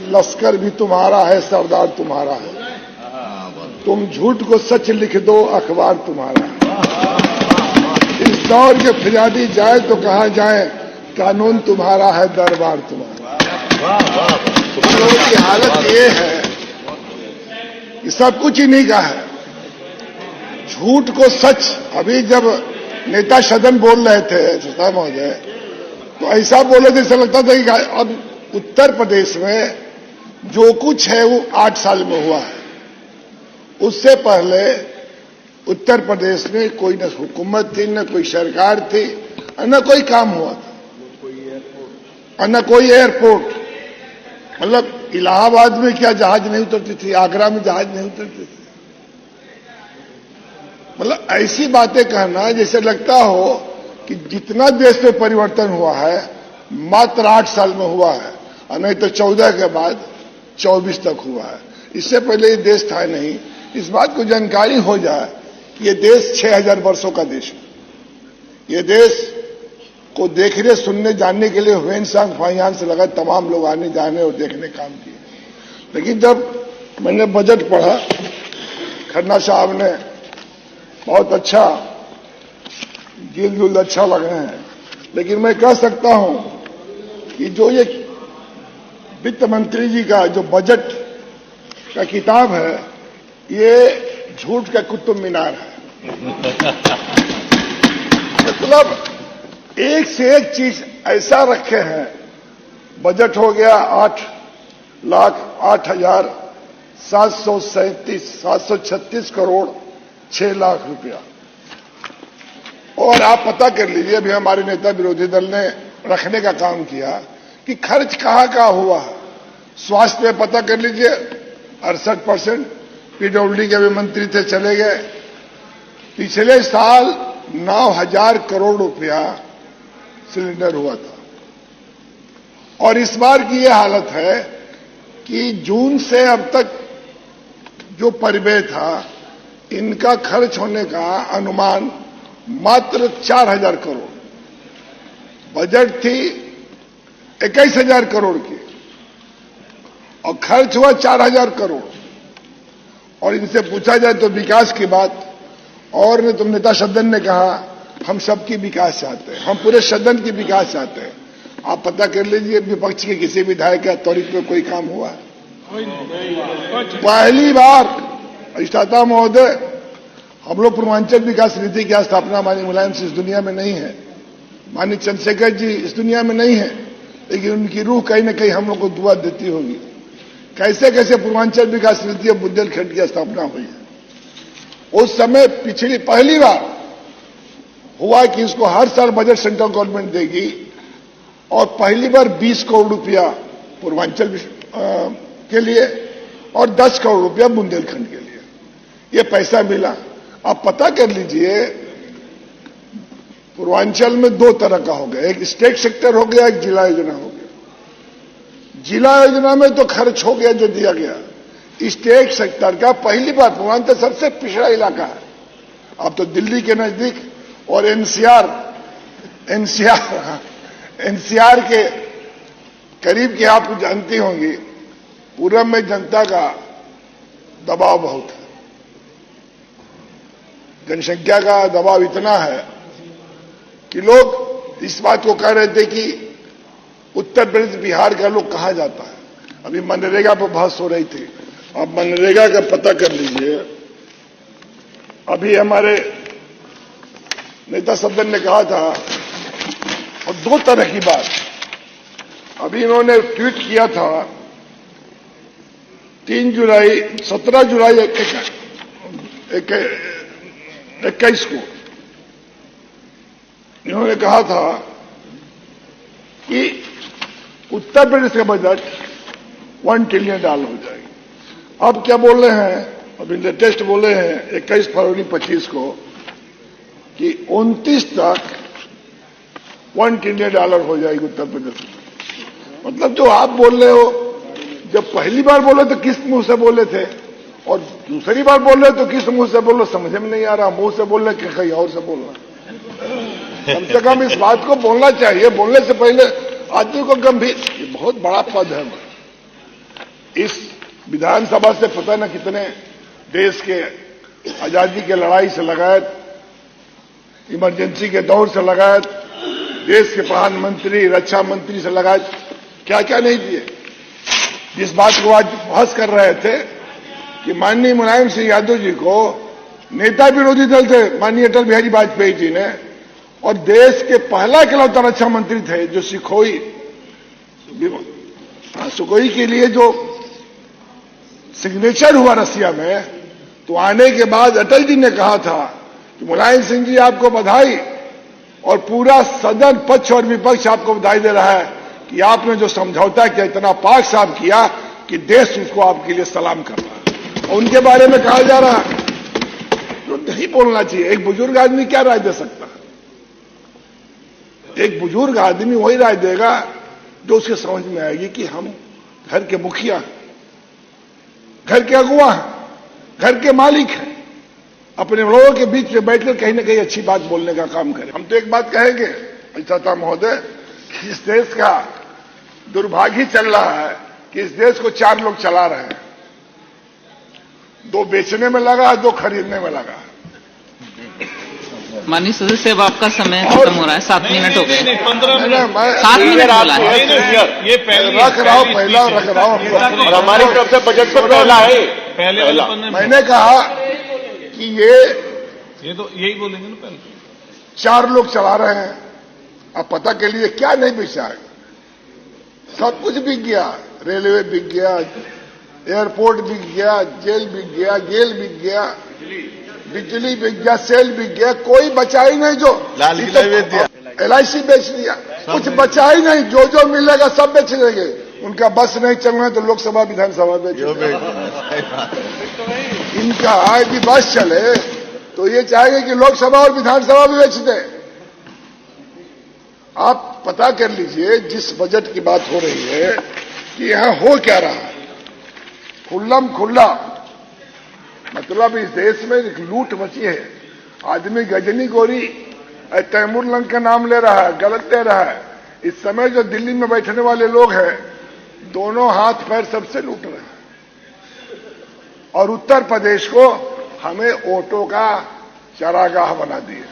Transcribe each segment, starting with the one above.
लश्कर भी तुम्हारा है, सरदार तुम्हारा है। तुम झूठ को सच लिख दो, अखबार तुम्हारा है। इस दौर के फिरियादी जाए तो कहा जाए, कानून तुम्हारा है, दरबार तुम्हारा। लोगों की हालत ये है कि सब कुछ ही नहीं कहा है, झूठ को सच। अभी जब नेता सदन बोल रहे थे सुधा महोदय, तो ऐसा बोले जैसे लगता था कि अब उत्तर प्रदेश में जो कुछ है वो 8 साल में हुआ है। उससे पहले उत्तर प्रदेश में कोई न हुकूमत थी, न कोई सरकार थी, न कोई काम हुआ था, न कोई एयरपोर्ट। मतलब इलाहाबाद में क्या जहाज नहीं उतरती थी, आगरा में जहाज नहीं उतरती थी। मतलब ऐसी बातें कहना जैसे लगता हो कि जितना देश में परिवर्तन हुआ है मात्र 8 साल में हुआ है, और नहीं तो 14 के बाद 24 तक हुआ है। इससे पहले ये देश था नहीं। इस बात को जानकारी हो जाए कि ये देश 6000 वर्षों का देश है। ये देश को देखने, सुनने, जानने के लिए हुएनसांग फाइयान से लगा तमाम लोग आने जाने और देखने काम किए। लेकिन जब मैंने बजट पढ़ा, खन्ना साहब ने बहुत अच्छा गिल जुल अच्छा लग रहे हैं, लेकिन मैं कह सकता हूं कि जो ये वित्त मंत्री जी का जो बजट का किताब है, ये झूठ का कुतुब मीनार है। मतलब एक से एक चीज ऐसा रखे हैं। बजट हो गया 8,08,736 करोड़ 6 लाख रुपया। और आप पता कर लीजिए, अभी हमारे नेता विरोधी दल ने रखने का काम किया कि खर्च कहां हुआ है। स्वास्थ्य में पता कर लीजिए 68%। पीडब्ल्यूडी के भी मंत्री थे, चले गए। पिछले साल 9,000 करोड़ रुपया सिलेंडर हुआ था, और इस बार की यह हालत है कि जून से अब तक जो परिव्यय था, इनका खर्च होने का अनुमान मात्र 4,000 करोड़। बजट थी 21,000 करोड़ की और खर्च हुआ 4,000 करोड़। और इनसे पूछा जाए तो विकास की बात, और ने तुम नेता सदन ने कहा हम सबकी विकास चाहते हैं, हम पूरे सदन की विकास चाहते हैं। आप पता कर लीजिए विपक्ष के किसी विधायक का त्वरित में कोई काम हुआ है? पहली बार अधिष्ठाता महोदय, हम लोग पूर्वांचल विकास नीति की स्थापना माननीय मुलायम से इस दुनिया में नहीं है, माननीय चंद्रशेखर जी इस दुनिया में नहीं है, लेकिन उनकी रूह कहीं न कहीं हम लोग को दुआ देती होगी। कैसे कैसे पूर्वांचल विकास नीति और बुंदेलखंड की स्थापना हुई है। उस समय पिछली पहली बार हुआ कि इसको हर साल बजट सेंट्रल गवर्नमेंट देगी, और पहली बार 20 करोड़ रुपया पूर्वांचल के लिए और 10 करोड़ रुपया बुंदेलखंड के लिए ये पैसा मिला। आप पता कर लीजिए, पूर्वांचल में 2 तरह का हो गया, एक स्टेट सेक्टर हो गया, एक जिला योजना हो गया। जिला योजना में तो खर्च हो गया जो दिया गया। स्टेट सेक्टर का पहली बार, पूर्वांचल सबसे पिछड़ा इलाका है, अब तो दिल्ली के नजदीक और एनसीआर के करीब के आप जानती होंगी, पूरब में जनता का दबाव बहुत है। जनसंख्या का दबाव इतना है कि लोग इस बात को कह रहे थे कि उत्तर प्रदेश बिहार का लोग कहां जाता है। अभी मनरेगा पर बहस हो रही थी, आप मनरेगा का पता कर लीजिए। अभी हमारे नेता सदन ने कहा था, और 2 तरह की बात अभी इन्होंने ट्वीट किया था 17 जुलाई 21 को इन्होंने कहा था कि उत्तर प्रदेश का बजट $1 ट्रिलियन हो जाएगी। अब क्या बोल रहे हैं, अभी लेटेस्ट बोले हैं 21 फरवरी 25 को कि 29 तक $1 ट्रिलियन हो जाएगी उत्तर प्रदेश में। मतलब जो आप बोल रहे हो, जब पहली बार बोले तो किस मुंह से बोले थे, और दूसरी बार बोल रहे तो किस मुंह से बोल रहे, समझ में नहीं आ रहा। मुंह से बोल रहे कि कहीं और से बोल रहा। कम से कम इस बात को बोलना चाहिए, बोलने से पहले आदमी को गंभीर। ये बहुत बड़ा पद है, इस विधानसभा से पता न कितने देश के आजादी के लड़ाई से लगायत इमरजेंसी के दौर से लगायत देश के प्रधानमंत्री, रक्षा मंत्री से लगायत क्या क्या नहीं दिए। जिस बात को आज बहस कर रहे थे कि माननीय मुलायम सिंह यादव जी को नेता विरोधी दल थे माननीय अटल बिहारी वाजपेयी जी ने, और देश के पहला इकलौता रक्षा मंत्री थे जो सुखोई के लिए जो सिग्नेचर हुआ रसिया में, तो आने के बाद अटल जी ने कहा था कि मुलायम सिंह जी आपको बधाई, और पूरा सदन पक्ष और विपक्ष आपको बधाई दे रहा है कि आपने जो समझौता किया इतना पाक साफ किया कि देश उसको आपके लिए सलाम कर रहा है। और उनके बारे में कहा जा रहा है तो नहीं बोलना चाहिए। एक बुजुर्ग आदमी क्या राय दे सकता है? एक बुजुर्ग आदमी वही राय देगा जो उसके समझ में आएगी कि हम घर के मुखिया, घर के अगुआ हैं, घर के मालिक हैं, अपने लोगों के बीच में बैठकर कहीं ना कहीं अच्छी बात बोलने का काम करें। हम तो एक बात कहेंगे अध्यक्ष महोदय, इस देश का दुर्भाग्य चल रहा है कि इस देश को 4 लोग चला रहे हैं, 2 बेचने में लगा है, 2 खरीदने में लगा है। माननीय सदस्य, अब आपका समय खत्म हो रहा है, 7 मिनट हो गए। 7 मिनट बोला है। ये रख रहा हूं, पहला रख रहा हूं, और हमारी तरफ से बजट पर पहला है। पहला मैंने कहा कि ये तो यही बोलेंगे ना, पहले 4 लोग चला रहे हैं। अब पता के लिए क्या नहीं बेचा है, सब कुछ बिक गया, रेलवे बिक गया, एयरपोर्ट बिक गया, जेल बिक गया, गेल बिक गया, बिजली बिक गया, सेल बिक गया, कोई बचा ही नहीं। जो लाल किला बेच दिया, LIC बेच दिया, कुछ बचा ही नहीं। जो जो मिलेगा सब बेच देंगे। उनका बस नहीं चलना है तो लोकसभा विधानसभा बेच, इनका यदि बस चले तो ये चाहेंगे कि लोकसभा और विधानसभा भी बेच दे। आप पता कर लीजिए जिस बजट की बात हो रही है कि यहां हो क्या रहा है। खुल्लम खुल्ला मतलब इस देश में एक लूट मची है। आदमी गजनी गोरी तैमूर लंग का नाम ले रहा है, गलत ले रहा है। इस समय जो दिल्ली में बैठने वाले लोग हैं, दोनों हाथ पैर सबसे लूट रहे हैं। और उत्तर प्रदेश को हमें वोटों का चरागाह बना दिए।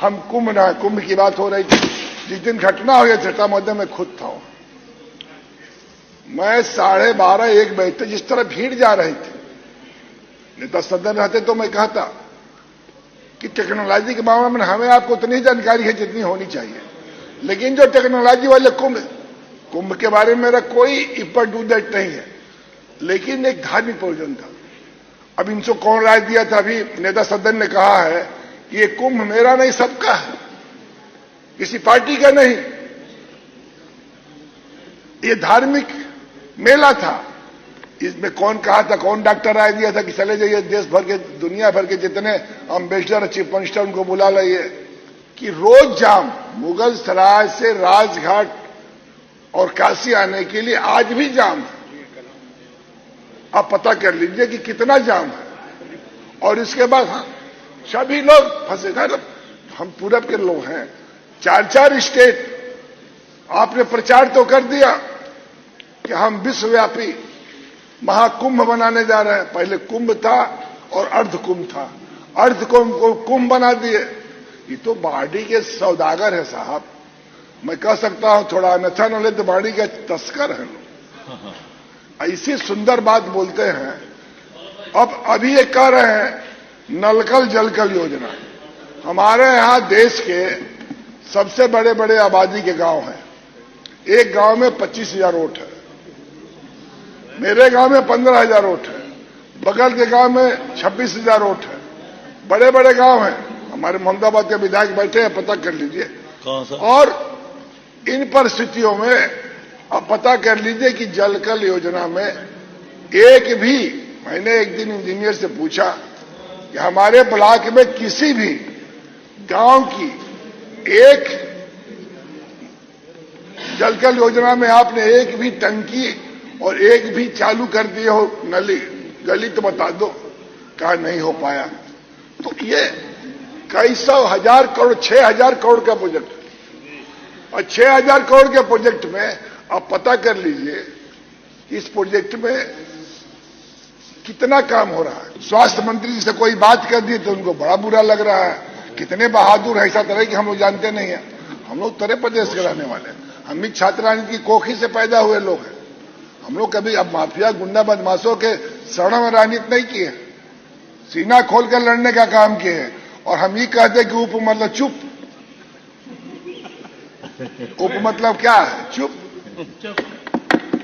हम कुंभ की बात हो रही थी, जिस दिन घटना हुई छठा मध्य में खुद था। मैं 12:30-1 बजे तक जिस तरह भीड़ जा रही थी, नेता सदन रहते तो मैं कहता कि टेक्नोलॉजी के मामले में हमें आपको उतनी जानकारी है जितनी होनी चाहिए, लेकिन जो टेक्नोलॉजी वाले कुंभ के बारे में मेरा कोई इपर डू दैट नहीं है, लेकिन एक धार्मिक प्रयोजन था। अब इनको कौन राय दिया था? अभी नेता सदन ने कहा है कि ये कुंभ मेरा नहीं सबका है, किसी पार्टी का नहीं, ये धार्मिक मेला था। इसमें कौन कहा था, कौन डॉक्टर राय दिया था कि चले जाइए देश भर के, दुनिया भर के जितने अम्बेसडर, चीफ मिनिस्टर उनको बुला लाइए, कि रोज जाम मुगल सराय से राजघाट और काशी आने के लिए आज भी जाम है। आप पता कर लीजिए कि कितना जाम है। और इसके बाद सभी लोग फंसे। हम पूरब के लोग हैं, 4 स्टेट आपने प्रचार तो कर दिया कि हम विश्वव्यापी महाकुंभ बनाने जा रहे हैं। पहले कुंभ था और अर्धकुंभ था, अर्धकुंभ को कुंभ बना दिए। ये तो बाड़ी के सौदागर है साहब। मैं कह सकता हूं थोड़ा अन्यथा न ले तो बाड़ी के तस्कर है लोग। ऐसी सुंदर बात बोलते हैं। अब अभी ये कह रहे हैं नलकल जलकल योजना। हमारे यहां देश के सबसे बड़े बड़े आबादी के गांव हैं। एक गांव में 25,000 वोट है, मेरे गांव में 15,000 वोट है, बगल के गांव में 26,000 वोट है। बड़े बड़े गांव हैं। हमारे मोहम्मदाबाद के विधायक बैठे हैं, पता कर लीजिए। और इन परिस्थितियों में अब पता कर लीजिए कि जलकल योजना में एक भी, मैंने एक दिन इंजीनियर से पूछा कि हमारे ब्लॉक में किसी भी गांव की एक जलकल योजना में आपने एक भी टंकी और एक भी चालू कर दिए हो नली गली तो बता दो। कहा नहीं हो पाया। तो ये कई सौ हजार करोड़, 6,000 करोड़ का प्रोजेक्ट है। और 6,000 करोड़ के प्रोजेक्ट में आप पता कर लीजिए इस प्रोजेक्ट में कितना काम हो रहा है। स्वास्थ्य मंत्री जी से कोई बात कर दी तो उनको बड़ा बुरा लग रहा है। कितने बहादुर है, ऐसा तरह कि हम लोग जानते नहीं है। हम लोग उत्तर प्रदेश के रहने वाले हैं, हम भी छात्र राजनीति की कोखी से पैदा हुए लोग हैं। हम लोग कभी अब माफिया गुंडा बदमाशों के शरण में राजनीति नहीं किए, सीना खोलकर लड़ने का काम किए हैं। और हम ये कहते कि उप मतलब चुप, उप मतलब क्या है? चुप।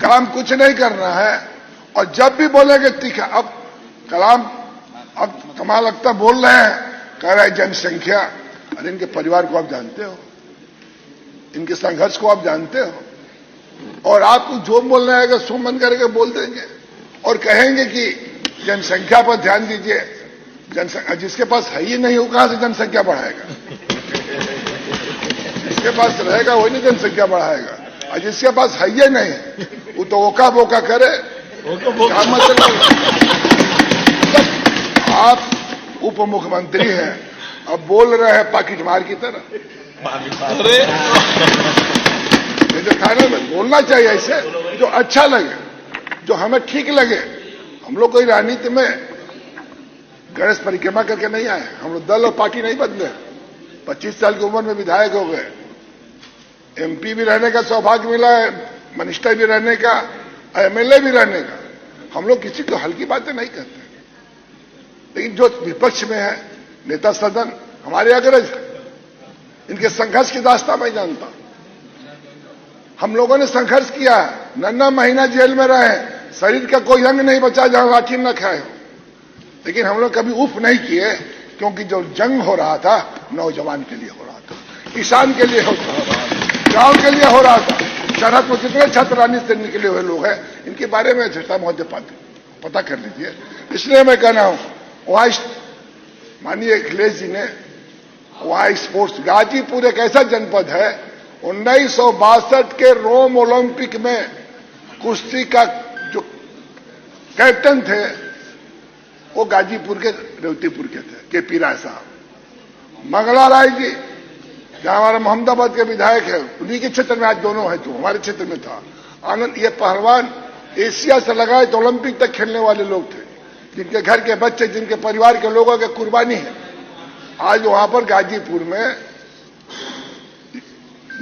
काम कुछ नहीं करना है और जब भी बोलेंगे तीखा। अब कलाम अब कमाल अख्तर बोल रहे हैं, कह रहे हैं जनसंख्या। अरे इनके परिवार को आप जानते हो, इनके संघर्ष को आप जानते हो, और आप जो बोलना है सो मन करके बोल देंगे और कहेंगे कि जनसंख्या पर ध्यान दीजिए। जनसंख्या जिसके पास है ही नहीं, वो कहां से जनसंख्या बढ़ाएगा? जिसके पास रहेगा वही नहीं जनसंख्या बढ़ाएगा, और जिसके पास है ही नहीं वो तो ओका बोका करे। क्या मतलब? आप उप मुख्यमंत्री हैं, अब बोल रहे हैं पाकिट मार की तरह। जो थाने में बोलना चाहिए ऐसे जो अच्छा लगे, जो हमें ठीक लगे। हम लोग कोई राजनीति में गणेश परिक्रमा करके नहीं आए, हम लोग दल और पार्टी नहीं बदले। 25 साल की उम्र में विधायक हो गए, एमपी भी रहने का सौभाग्य मिला है, मिनिस्टर भी रहने का, एमएलए भी रहने का। हम लोग किसी को हल्की बातें नहीं करते, लेकिन जो विपक्ष में है नेता सदन हमारे अग्रज है, इनके संघर्ष की दास्तां मैं जानता हूं। हम लोगों ने संघर्ष किया, नन्ना महीना जेल में रहे, शरीर का कोई अंग नहीं बचा जहां लाठी न खाए हो, लेकिन हम लोग कभी उफ नहीं किए, क्योंकि जो जंग हो रहा था नौजवान के लिए हो रहा था, किसान के लिए हो रहा था, गांव के लिए हो रहा था। सरहद में कितने छात्रानी से निकले हुए लोग हैं, इनके बारे में चर्चा महोदय पता कर लीजिए। इसलिए मैं कह रहा हूं, वहां माननीय अखिलेश जी ने वहां स्पोर्ट्स, गाजीपुर एक ऐसा जनपद है 1962 के रोम ओलंपिक में कुश्ती का जो कैप्टन थे वो गाजीपुर के रेवतीपुर के थे, केपी राय साहब। मंगला राय जी जहां हमारा मोहम्मदाबाद के विधायक है, उन्हीं के क्षेत्र में आज दोनों है, तो हमारे क्षेत्र में था। आनंद, ये पहलवान एशिया से लगाए तो ओलंपिक तक खेलने वाले लोग थे, जिनके घर के बच्चे, जिनके परिवार के लोगों की कुर्बानी है। आज वहां पर गाजीपुर में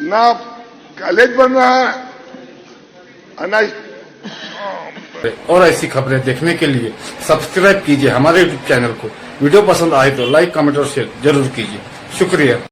ना कॉलेज बन रहा है, और ऐसी खबरें देखने के लिए सब्सक्राइब कीजिए हमारे यूट्यूब चैनल को। वीडियो पसंद आए तो लाइक, कमेंट और शेयर जरूर कीजिए। शुक्रिया।